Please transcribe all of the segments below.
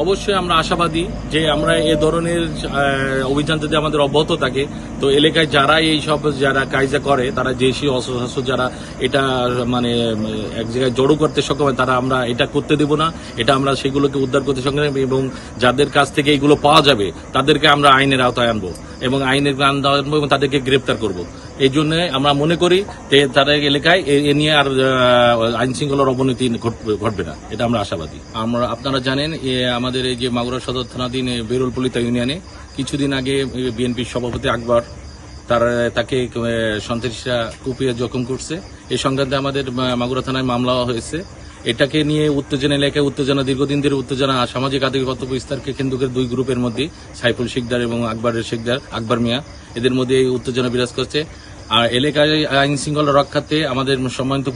অবশ্যই আমরা আশাবাদী যে আমরা এ ধরনের অভিযান যদি আমাদের অব্যাহত থাকে তো এলাকায় যারা এই সব যারা কায়জা করে তারা দেশীয় অস্ত্রশস্ত্র যারা এটা মানে এক জায়গায় জড়ো করতে সক্ষম হয় তারা আমরা এটা করতে দেব না। এটা আমরা সেগুলোকে উদ্ধার করতে সক্ষম এবং যাদের কাছ থেকে এগুলো পাওয়া যাবে তাদেরকে আমরা আইনের আওতায় আনবো এবং আইনের আওতায় আনবো এবং তাদেরকে গ্রেপ্তার করব। এই জন্য আমরা মনে করি যে তাদের এলাকায় এ নিয়ে আর আইন শৃঙ্খলার অবনতি ঘটবে না, এটা আমরা আশাবাদী। আমরা আপনারা জানেন আমাদের এই যে মাগুরা সদর থানাধীন বেরুলপলিতা ইউনিয়নে কিছুদিন আগে বিএনপির সভাপতি আকবর তাকে সন্ত্রাসীরা কুপিয়ে জখম করছে। এই সংক্রান্তে আমাদের মাগুরা থানায় মামলা হয়েছে। এটাকে নিয়ে উত্তেজনা এলাকায় উত্তেজনা দীর্ঘদিন ধরে উত্তেজনা সামাজিক আধিপত্য বিস্তারকে কেন্দ্র করে দুই গ্রুপের মধ্যে সাইফুল শিকদার এবং আকবর মিয়া এদের মধ্যে এই উত্তেজনা বিরাজ করছে। আর এলাকায় আইন শৃঙ্খলা রক্ষার্থে আমাদের সম্মানিত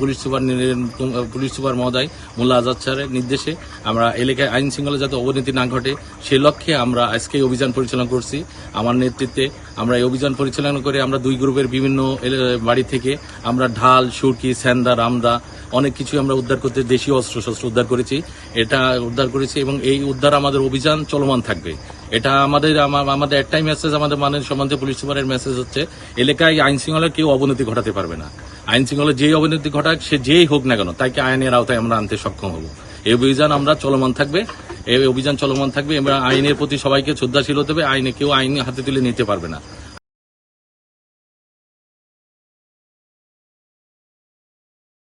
পুলিশ সুপার মহোদয় মোল্লা আজাদ স্যারের নির্দেশে আমরা এলাকায় আইন শৃঙ্খলা যাতে অবনতি না ঘটে সে লক্ষ্যে আমরা আজকে অভিযান পরিচালনা করছি। আমার নেতৃত্বে আমরা এই অভিযান পরিচালনা করে আমরা দুই গ্রুপের বিভিন্ন বাড়ি থেকে আমরা ঢাল, সুরকি, স্যান্দা, রামদা অনেক কিছু আমরা উদ্ধার করতে দেশীয় অস্ত্রশস্ত্র উদ্ধার করেছি। এবং এই উদ্ধার আমাদের অভিযান চলমান থাকবে। এটা আমাদের একটাই মেসেজ, আমাদের মাননীয় সম্মানিত পুলিশ সুপারের মেসেজ হচ্ছে এলাকায় আইন শৃঙ্খলার কেউ অবনতি ঘটাতে পারবে না। আইন শৃঙ্খলা যেই অবনতি ঘটাক সে যেই হোক না কেন তাকে আইনের আওতায় আমরা আনতে সক্ষম হব। এই অভিযান আমরা চলমান থাকবে, এই অভিযান চলমান থাকবে। আমরা আইনের প্রতি সবাইকে শ্রদ্ধাশীল হতে হবে। আইনে কেউ আইন হাতে তুলে নিতে পারবে না।